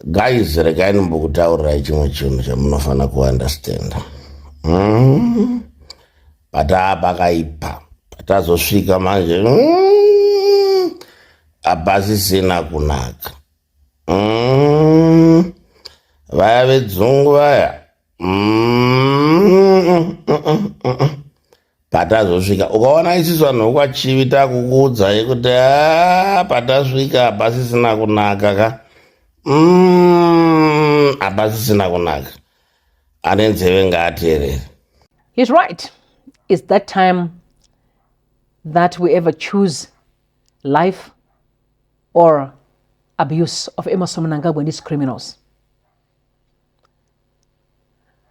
Guys, regai nimbokutaurira chimwe chinhu chamunofana kuunderstand. Pataa pakaipa, patazosvika manje hapasisina kunaka. Vaya vedzungu vaya patazosvika ukaona isusu vanhu vokwachivi takukuudzai kuti patasvika hapasisina kunaka ka hapasisina kunaka. Ane nzeve ngaateerere. He's right. It's that time that we ever choose life or abuse of Emmerson Mnangagwa and his criminals.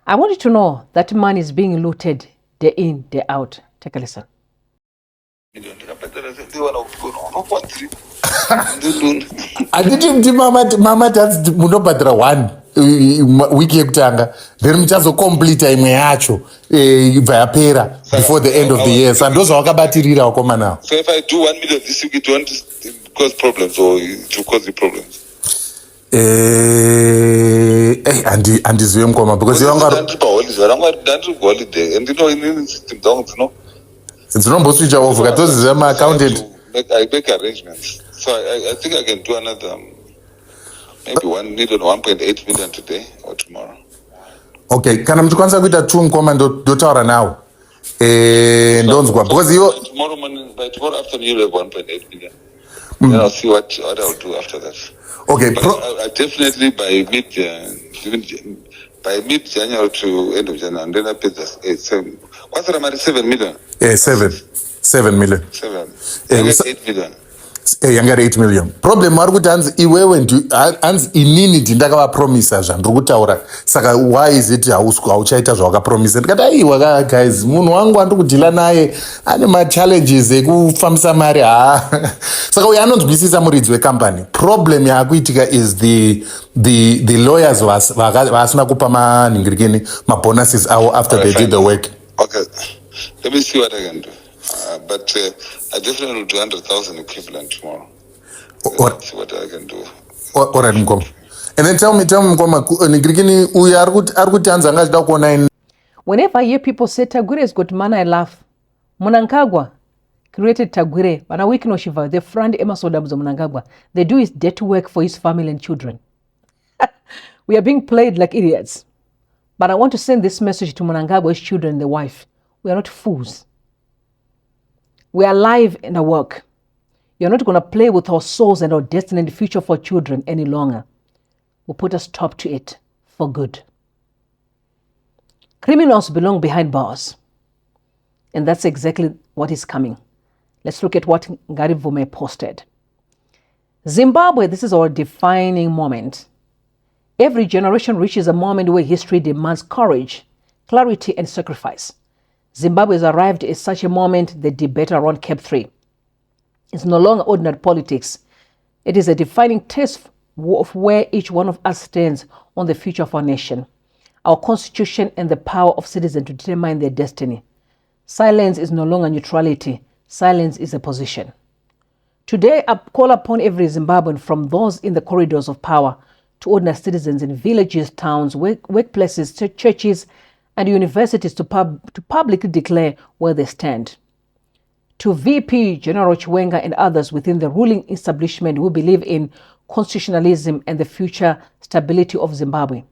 I want you to know that money is being looted day in, day out. Take a listen. Anditi mti mama tanzi munobhadhira 1 wiki yekutanga then muchazocompleta imwe yacho ibva yapera before the end of the year. Sandozva wakabatirira wakomanawo. So if I do 1 million this week, it won't cause problems or it will cause the problems? Handizive mukoma because holiday and in system dzinomboswitcha off katoziziva maaccountant. I make arrangements. So I think I can do another maybe 1 million, 1.8 million today or tomorrow. Okay, kana muchikwanisa kuita 2 mukoma ndotaura nawo ndonzwa because you tomorrow morning, by tomorrow afternoon you'll have 1.8 million. Then I'll see what I'll do after that. Okay, but I definitely by mid-January to end of January, and then I pay just 7. What's the money? 7 million. 7 million. 8 million. Yanga 8 million. Problem ari kuti hanzi iwewe hanzi inini ndakavapromisa zvandiri kutaura. Saka why is it hauchaita zvawakapromisa? Ndikati aiwa guys, munhu wangu andiri kudhila naye ane ma-challenges ekufambisa mari. Saka uyu anonzwisisa muridzi wecompany. Problem yaakuitika is the lawyers vasina kupa manhingirikini mabonuses avo after they did the work. Okay, let me see what I can do. But I definitely will do 100,000 equivalent tomorrow. Let's see what I can do. All right, Mkoma. And then tell me, Mkoma, nigirikini uyu arikuti hanzi anga achida kuona. Whenever I hear people say Tagwire has got money, I laugh. Mnangagwa created Tagwire, but a week no shiva. The friend Emmerson Mnangagwa. They do his dirty work for his family and children. We are being played like idiots. But I want to send this message to Mnangagwa's children and the wife. We are not fools. We are alive in our work. You're not going to play with our souls and our destiny and the future for children any longer. We'll put a stop to it for good. Criminals belong behind bars. And that's exactly what is coming. Let's look at what Ngarivume posted. Zimbabwe, this is our defining moment. Every generation reaches a moment where history demands courage, clarity, and sacrifice. Zimbabwe has arrived at such a moment. The debate around Cap 3 is no longer ordinary politics. It is a defining test of where each one of us stands on the future of our nation, our constitution, and the power of citizens to determine their destiny. Silence is no longer neutrality. Silence is a position. Today, I call upon every Zimbabwean, from those in the corridors of power to ordinary citizens in villages, towns, workplaces, churches, and universities to publicly declare where they stand. To VP General Chiwenga and others within the ruling establishment who believe in constitutionalism and the future stability of Zimbabwe,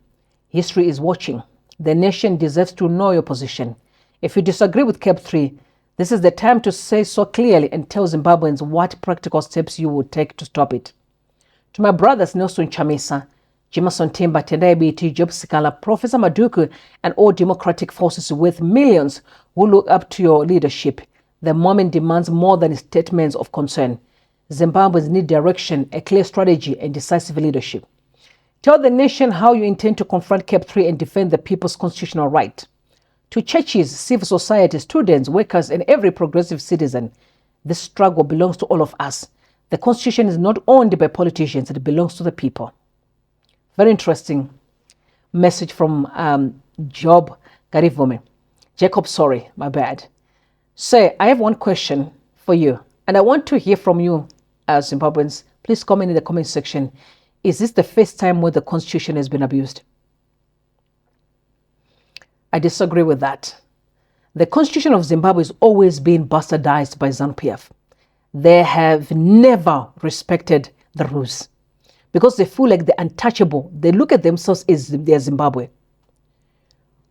history is watching. The nation deserves to know your position. If you disagree with Cap 3, this is the time to say so clearly and tell Zimbabweans what practical steps you will take to stop it. To my brothers Nelson Chamisa, Jimason Timba, Tendai BT, Job Sikala, Professor Maduku, and all democratic forces with millions who look up to your leadership, the moment demands more than statements of concern. Zimbabweans need direction, a clear strategy, and decisive leadership. Tell the nation how you intend to confront Cap 3 and defend the people's constitutional right. To churches, civil society, students, workers, and every progressive citizen, this struggle belongs to all of us. The constitution is not owned by politicians, it belongs to the people. Very interesting message from Jacob, sorry, my bad. Sir, I have one question for you, and I want to hear from you as Zimbabweans. Please comment in the comment section. Is this the first time where the constitution has been abused? I disagree with that. The constitution of Zimbabwe has always been bastardized by ZANU-PF. They have never respected the rules because they feel like they're untouchable. They look at themselves as they're Zimbabwe.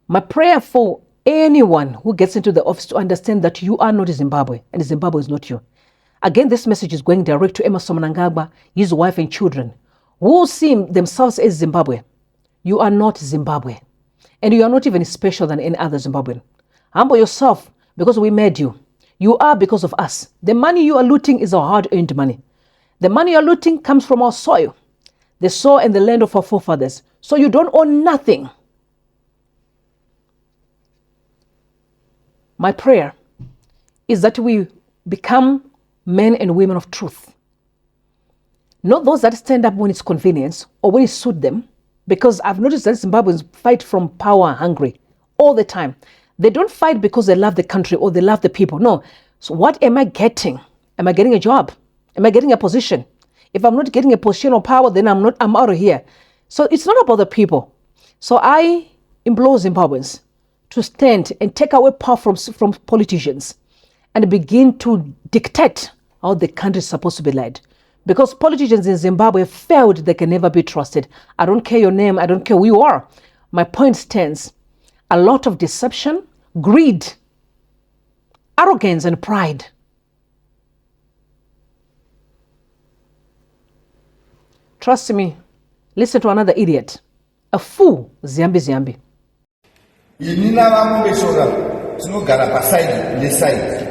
My prayer for anyone who gets into the office to understand that you are not Zimbabwe and Zimbabwe is not you. Again, this message is going direct to Emerson Mnangagwa, his wife and children, who see themselves as Zimbabwe. You are not Zimbabwe. And you are not even special than any other Zimbabwean. Humble yourself because we made you. You are because of us. The money you are looting is our hard-earned money. The money you are looting comes from our soil, the soil and the land of our forefathers. So you don't own nothing. My prayer is that we become men and women of truth. Not those that stand up when it's convenient or when it suits them, because I've noticed that Zimbabweans fight from power hungry all the time. They don't fight because they love the country or they love the people. No. So what am I getting? Am I getting a job? Am I getting a position? If I'm not getting a position or power, then I'm out of here. So it's not about the people. So I implore Zimbabweans to stand and take away power from politicians and begin to dictate how the country is supposed to be led. Because politicians in Zimbabwe failed, they can never be trusted. I don't care your name, I don't care who you are. My point stands. A lot of deception, greed, arrogance, and pride. Trust me, listen to another idiot. A fool, Ziambi. Inina vamungeshora tinogara pasaidi nesaidi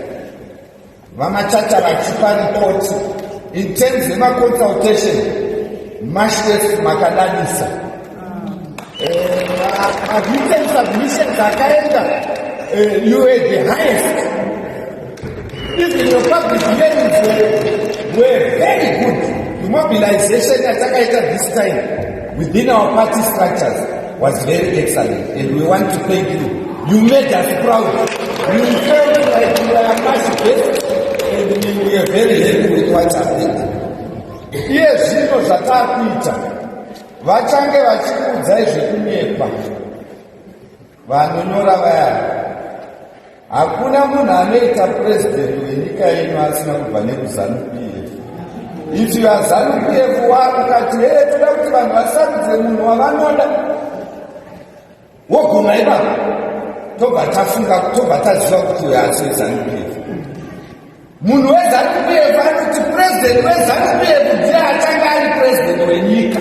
vamachacha vachipa ripoti in terms yemaconsultation mashless makadadisa written submissions akaenda you were the highest. Even your public hearings were very good. The mobilization atakaita this time within our party structures was very excellent, and we want to thank you. You made us proud. You felt like you were much better, and we are very happy with what happened. Iye zvino zvatakuita vachange vachikuudzai zvekunyepa vanonyora vaya. Hakuna munhu anoita president wenyika ino asina kubva nekuzanu-PF. If you are ZANU-PF wakati toda kuti vanhu vasarudze munhu wavanoda woguma ipapo tobva taziva kuti uyo asi weZANU-PF. Munhu weZANU-PF anoti president weZANU-PF ndiye atanga ari president wenyika.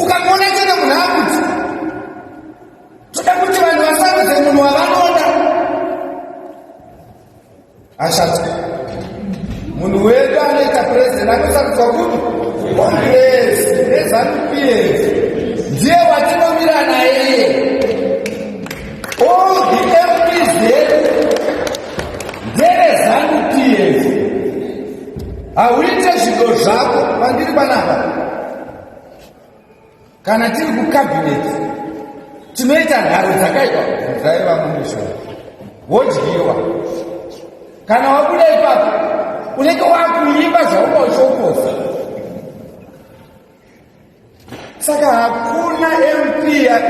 Ukamuona chete munhu akuti toda kuti vanhu vasarudze munhu wavanoda ashati. Munhu wedu anoita president anosarudzwa kuti Congress neZANU-PF ndiye watinomira naye. All the MPs here ndere-ZANU-PF. Hauite zvinhu zvako pandiri panapa. Kana tiri kucabinet tinoita nharo dzakaitwa dzaiva mundishora wodyiwa. Kana wabuda ipapo unenge wakuimba zvaunoshokosa. Saka hakuna MP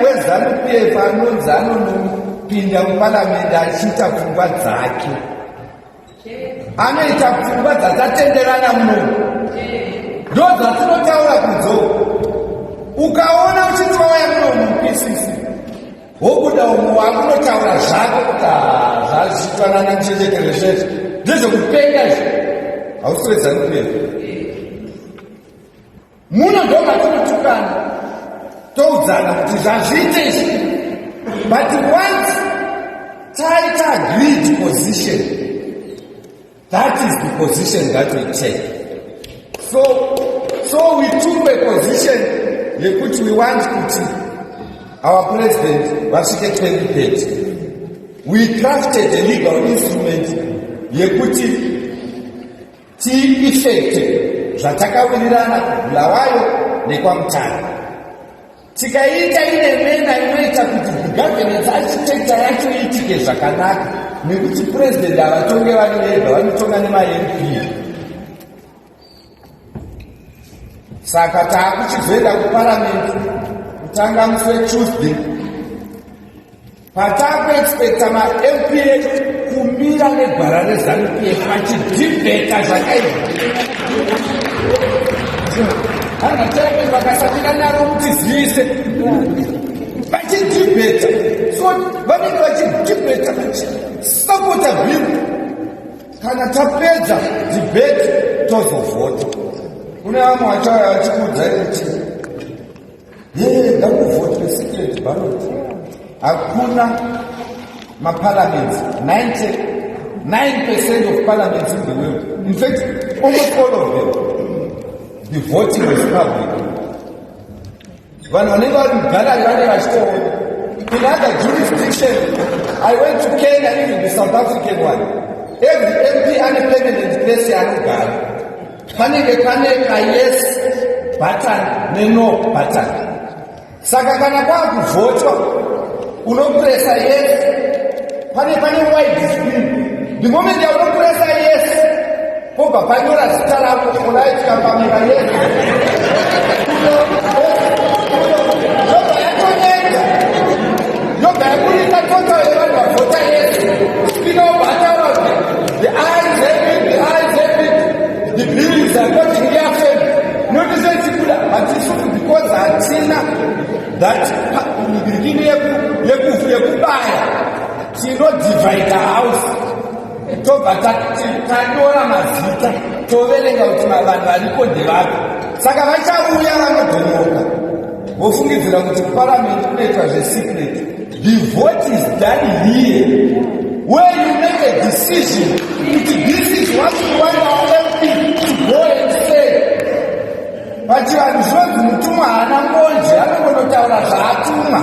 weZANU-PF anonzi anonopinda muparamende achiita pfungwa dzake. Anoita pfungwa dzatatenderana muno. Ndo dzatinotaura kudzo. Ukaona uchitwaya muno muPCC wobuda umwe wakunotaura zvako kuti zvazvitwanana njenjekere zvese ndezvekupenga izvi hausi weZANU-PF. Muno ndo matinotukana toudzana kuti zvazviite izvi. But once taita agreed position, that is the position that we take. So we took a position yekuti we want kuti our president vasvike 2030. We crafted a legal instrument yekuti ti-effecte zvatakawirirana kubulawayo nekwamutana. Tikaita ine mena inoita kuti governance architecture yacho iitike zvakanaka, nekuti president havatonge vari vega, vanotonga nema-MP. Saka taakuchizoenda kuparamendi kutanga musi weTuesday. Pataakuexpecta ma-MP edu kumira negwara reZANU-PF vachidhibheta zvakaizvo. Hangateveni vakasatira naro kuti zivise vachidhibheta. So vanenge vachidhibheta vachisapota bhiru. Kana tapedza dhibheti tozovhota. Kune vamwe vachauya vachikuudzai kuti ngakuvhotwe secret ballot. Hakuna ma-parliaments, 99% of parliaments in the world. In fact, almost all of them, the voting was public. Vanhu vanenge vari mugalari vanenge vachitoona. In other jurisdictions, I went to Kenya, even the South African one. Every MP ane permanent place yaanogara. Panenge pane ka-yes button ne-no button. Saka kana kwaakuvhotwa, unopresa yes, pane wide screen. The moment yaunopresa yes, pobva panyora zita rako ulaitika pamira yes. Yobva yatonyenga. Yobva yakurika total yevanhu vavhota yes. Spinobhataura the eyes have it, the bills are not in their favor. Notice kuda hatisuku because hatina that beginning yekubaya tinodivide house tobva tanyora mazita toverenga kuti vanhu variko ndevako. Saka vachauya vanodhomoka vofungidzira kuti kuparamendi kunoitwa zvesecret. The vote is done here where you make a decision kuti this is what you want our MP to go and say. But vanhu zvinonzi mutumwa haana ngonje, anongonotaura zvaatumwa.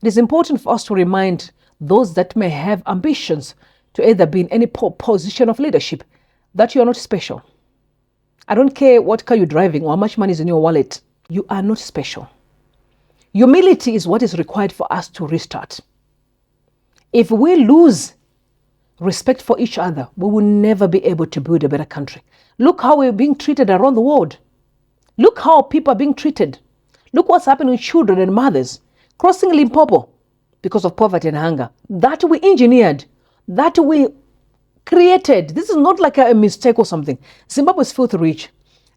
It is important for us to remind those that may have ambitions to either be in any position of leadership that you are not special. I don't care what car you're driving or how much money is in your wallet. You are not special. Humility is what is required for us to restart. If we lose respect for each other, we will never be able to build a better country. Look how we're being treated around the world. Look how people are being treated. Look what's happening with children and mothers crossing Limpopo because of poverty and hunger. That we engineered, that we created. This is not like a mistake or something. Zimbabwe is filthy rich.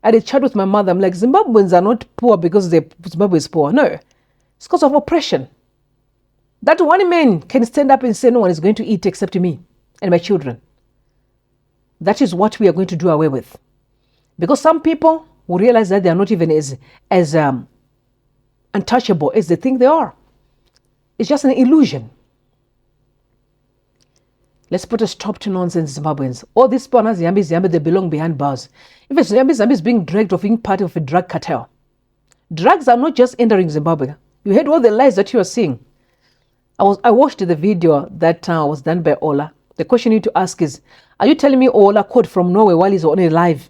I had a chat with my mother. I'm like, Zimbabweans are not poor because Zimbabwe is poor. No, it's because of oppression. That one man can stand up and say, no one is going to eat except me and my children. That is what we are going to do away with. Because some people will realize that they are not even as untouchable as they think they are. It's just an illusion. Let's put a stop to nonsense, Zimbabweans. All these people, they belong behind bars. If it's Zimbabwe is being dragged or being part of a drug cartel. Drugs are not just entering Zimbabwe. You heard all the lies that you are seeing. I watched the video that was done by Ola. The question you need to ask is, are you telling me Ola called from Norway while he's on a live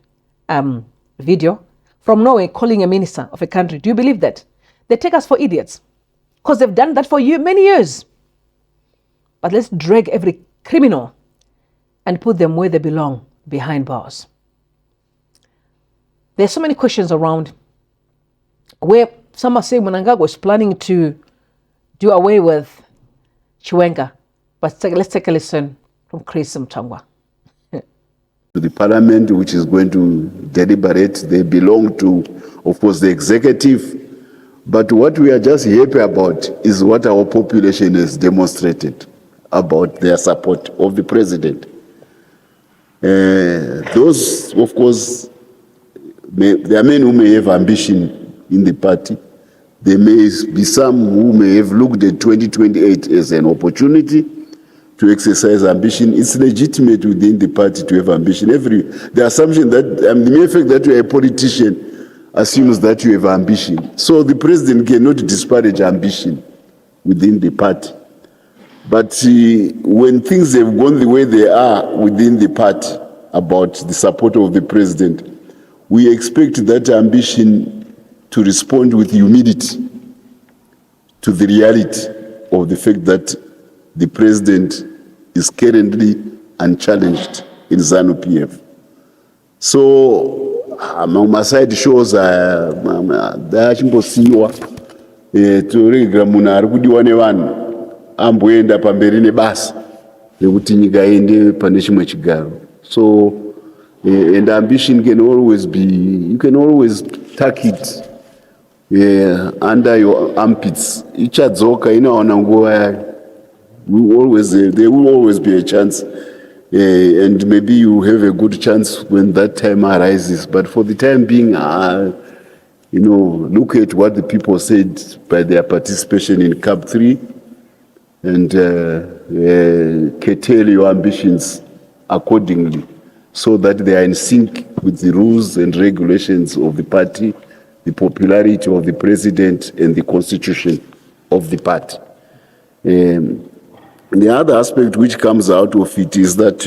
video? From Norway calling a minister of a country. Do you believe that? They take us for idiots. Because they've done that for many years. But let's drag every criminal and put them where they belong, behind bars. There's so many questions around where some are saying Mnangagwa is planning to do away with Chiwenga. But let's take a listen from Chris Mtangwa. To the parliament, which is going to deliberate, they belong to, of course, the executive. But what we are just happy about is what our population has demonstrated about their support of the president. Those, of course, there are men who may have ambition in the party. There may be some who may have looked at 2028 as an opportunity to exercise ambition. It's legitimate within the party to have ambition. The assumption that the mere fact that you are a politician assumes that you have ambition. So the president cannot disparage ambition within the party. But when things have gone the way they are within the party about the support of the president, we expect that ambition to respond with humility to the reality of the fact that the president is currently unchallenged in ZANU-PF. So maside shows achimbosiyiwa toregera munhu ari kudiwa nevanhu amboenda pamberi nebasa rekuti nyika iende pane chimwe chigaro. So and ambition can always be, you can always tuck it under your armpits. Ichadzoka inaona nguva yayo. There will always be a chance, and maybe you have a good chance when that time arises. But for the time being, look at what the people said by their participation in CAP 3 and curtail your ambitions accordingly so that they are in sync with the rules and regulations of the party, the popularity of the president, and the constitution of the party. The other aspect which comes out of it is that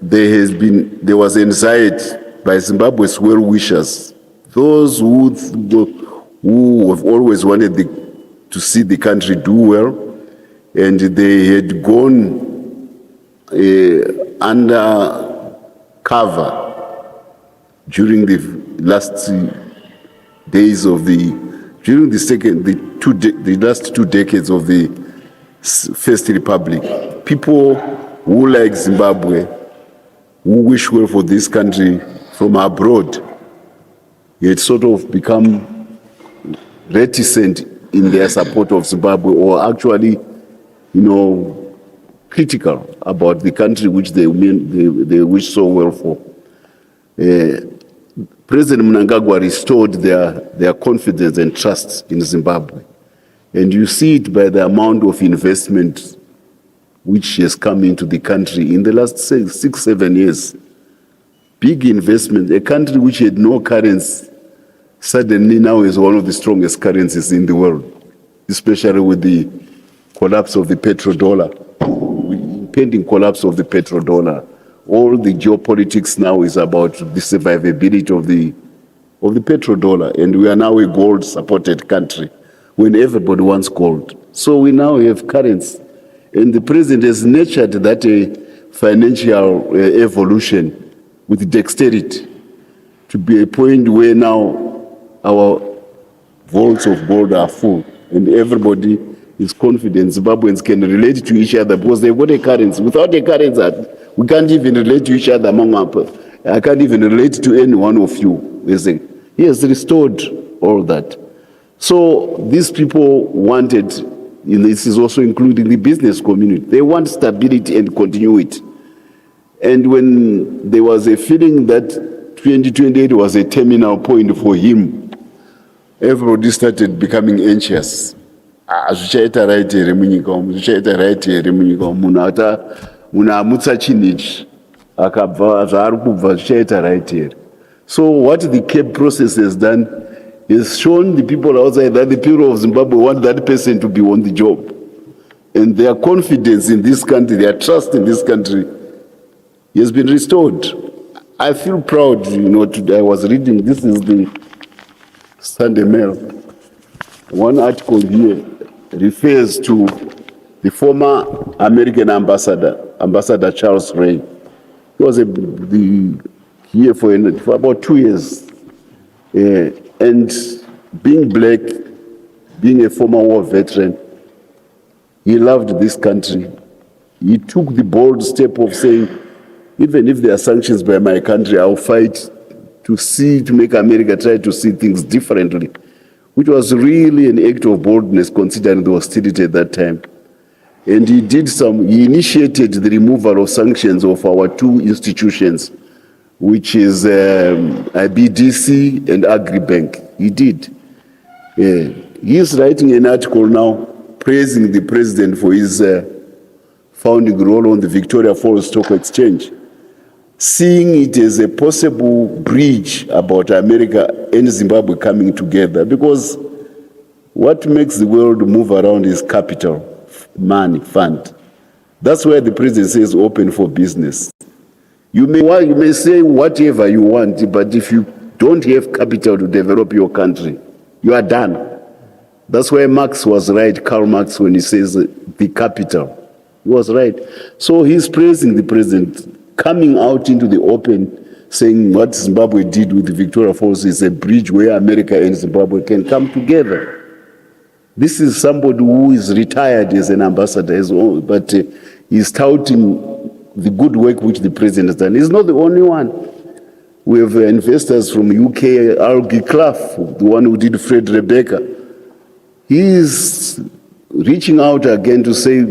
there was anxiety by Zimbabwe's well-wishers, those who have always wanted to see the country do well, and they had gone under cover during the last days of the last 2 decades of the First Republic. People who like Zimbabwe, who wish well for this country from abroad, had sort of become reticent in their support of Zimbabwe, or actually, critical about the country which they wish so well for. President Mnangagwa restored their confidence and trust in Zimbabwe. And you see it by the amount of investment which has come into the country in the last 6-7 years. Big investment. A country which had no currency suddenly now is one of the strongest currencies in the world, especially with the collapse of the petrodollar, impending collapse of the petrodollar. All the geopolitics now is about the survivability of the petrodollar, and we are now a gold-supported country when everybody wants gold. So we now have currency, and the president has nurtured that financial evolution with dexterity to be a point where now our vaults of gold are full, and everybody is confident Zimbabweans can relate to each other because they've got a currency. Without a currency, we can't even relate to each other among us. I can't even relate to any one of you. He has restored all that. So these people wanted, this is also including the business community, they want stability and continuity. And when there was a feeling that 2028 was a terminal point for him, everybody started becoming anxious. Zvichaita right here munyika umu, zvichaita right here munyika umu, munhu amutsa chinhichi akabva zvaari kubva zvichaita right here. So what the CAP process has done is shown the people outside that the people of Zimbabwe want that person to be on the job, and their confidence in this country, their trust in this country has been restored. I feel proud, today I was reading, this is the Sunday Mail. One article here refers to the former American Ambassador Charles Ray. He was here for about 2 years. And being black, being a former war veteran, he loved this country. He took the bold step of saying, even if there are sanctions by my country, I'll fight to make America try to see things differently, which was really an act of boldness considering the hostility at that time. And he initiated the removal of sanctions of our 2 institutions, which is IBDC and Agribank. He did. He is writing an article now praising the president for his founding role on the Victoria Falls Stock Exchange, seeing it as a possible bridge about America and Zimbabwe coming together, because what makes the world move around is capital, money, fund. That's why the president says open for business. You may say whatever you want, but if you don't have capital to develop your country, you are done. That's why Marx was right, Karl Marx, when he says the capital. He was right. So he's praising the president coming out into the open, saying what Zimbabwe did with the Victoria Falls is a bridge where America and Zimbabwe can come together. This is somebody who is retired as an ambassador, but he's touting the good work which the president has done. He's not the only one. We have investors from UK, Algie Clough, the one who did Fred Rebecca. He is reaching out again to say,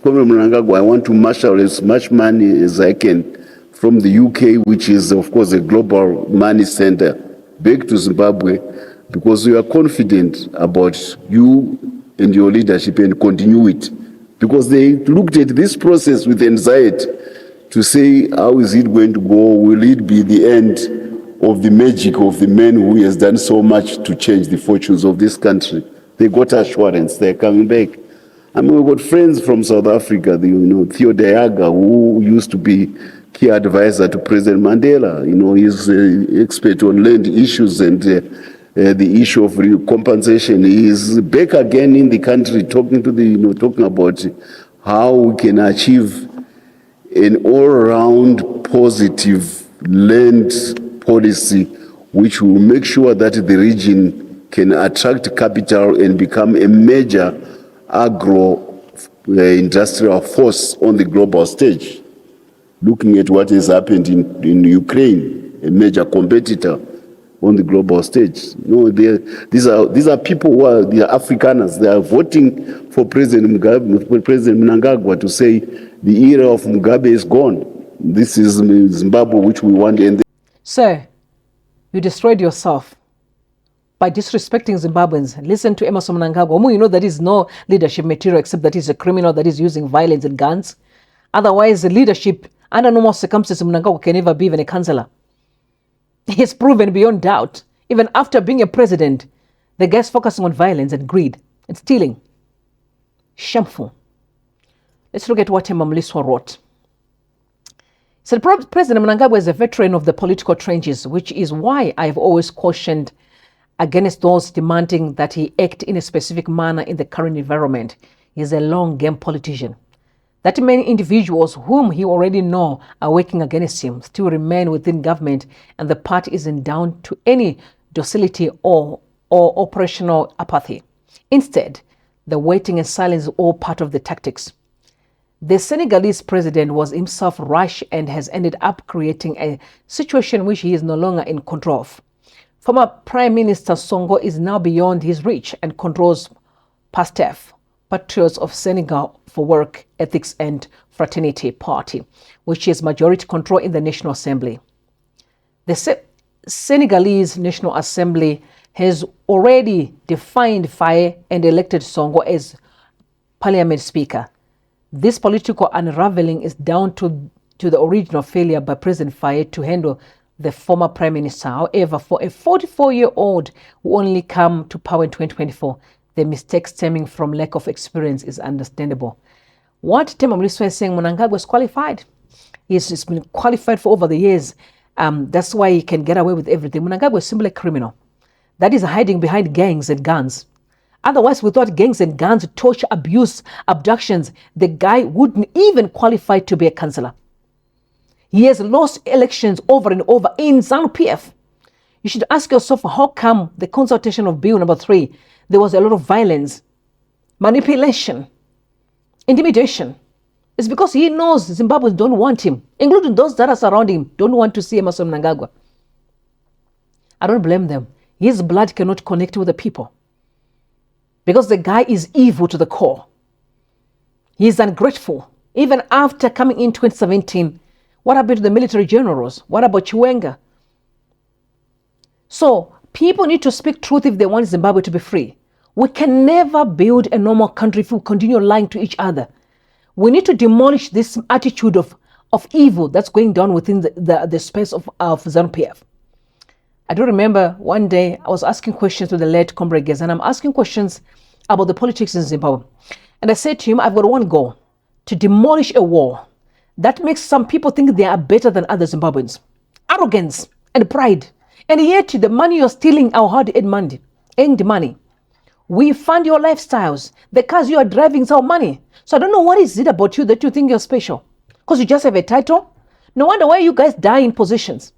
Comrade Mnangagwa, I want to marshal as much money as I can from the UK, which is, of course, a global money center, back to Zimbabwe, because we are confident about you and your leadership and continue it. Because they looked at this process with anxiety to say, how is it going to go? Will it be the end of the magic of the man who has done so much to change the fortunes of this country? They got assurance they're coming back. I mean, we've got friends from South Africa, Theo Dayaga, who used to be key advisor to President Mandela. He's an expert on land issues and the issue of compensation. He's back again in the country talking to talking about how we can achieve an all-round positive land policy which will make sure that the region can attract capital and become a major agro-industrial force on the global stage. Looking at what has happened in Ukraine, a major competitor on the global stage. These are people who are Afrikaners. They are voting for President Mnangagwa to say the era of Mugabe is gone. This is Zimbabwe which we want. Sir, you destroyed yourself by disrespecting Zimbabweans. Listen to Emmerson Mnangagwa. You know that is no leadership material except that he's a criminal that is using violence and guns. Otherwise, the leadership, under normal circumstances, Mnangagwa can never be even a councillor. He's proven beyond doubt, even after being a president, the guy's focusing on violence and greed and stealing. Shameful. Let's look at what Mamliswa wrote. He said, President Mnangagwa is a veteran of the political trenches, which is why I've always cautioned against those demanding that he act in a specific manner in the current environment. He's a long-game politician. That many individuals whom he already know are working against him still remain within government, and the party isn't down to any docility or operational apathy. Instead, the waiting and silence is all part of the tactics. The Senegalese president was himself rash and has ended up creating a situation which he is no longer in control of. Former Prime Minister Sonko is now beyond his reach and controls PASTEF, Patriots of Senegal for Work, Ethics and Fraternity Party, which is majority control in the National Assembly. The Senegalese National Assembly has already defined Faye and elected Sonko as Parliament Speaker. This political unraveling is down to the original failure by President Faye to handle the former Prime Minister. However, for a 44-year-old who only came to power in 2024, the mistake stemming from lack of experience is understandable. What Tema Mliswa is saying, Mnangagwa is qualified. He's been qualified for over the years. That's why he can get away with everything. Mnangagwa is simply a criminal that is hiding behind gangs and guns. Otherwise, without gangs and guns, torture, abuse, abductions, the guy wouldn't even qualify to be a councillor. He has lost elections over and over in ZANU-PF. You should ask yourself, how come the consultation of Bill number 3, there was a lot of violence, manipulation, intimidation? It's because he knows Zimbabweans don't want him, including those that are surrounding him, don't want to see Emmerson Mnangagwa. I don't blame them. His blood cannot connect with the people because the guy is evil to the core. He is ungrateful. Even after coming in 2017, what happened to the military generals? What about Chiwenga? So people need to speak truth if they want Zimbabwe to be free. We can never build a normal country if we continue lying to each other. We need to demolish this attitude of evil that's going down within the space of ZANU-PF. I do remember one day I was asking questions to the late Comrade Gez, and I'm asking questions about the politics in Zimbabwe. And I said to him, I've got one goal: to demolish a wall that makes some people think they are better than other Zimbabweans. Arrogance and pride. And yet the money you're stealing, our hard-earned money. We fund your lifestyles. The cars you are driving is our money. So I don't know what is it about you that you think you're special. Because you just have a title? No wonder why you guys die in positions.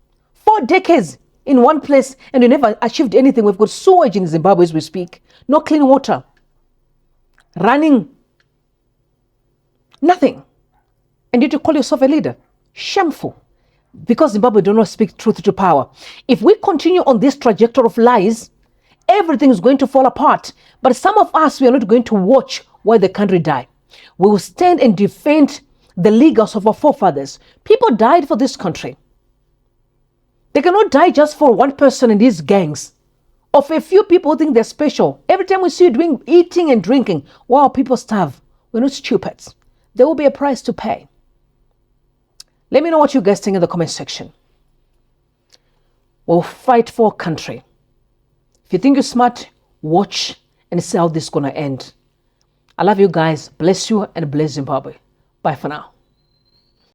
4 decades in one place and you never achieved anything. We've got sewage in Zimbabwe as we speak. No clean water. Running. Nothing. And yet you call yourself a leader. Shameful. Because Zimbabwe do not speak truth to power. If we continue on this trajectory of lies, everything is going to fall apart. But some of us, we are not going to watch while the country die. We will stand and defend the legals of our forefathers. People died for this country. They cannot die just for one person in these gangs. Of a few people who think they're special. Every time we see you eating and drinking, wow, people starve. We're not stupid. There will be a price to pay. Let me know what you guys think in the comment section. We'll fight for our country. If you think you're smart, watch and see how this is going to end. I love you guys. Bless you and bless Zimbabwe. Bye for now.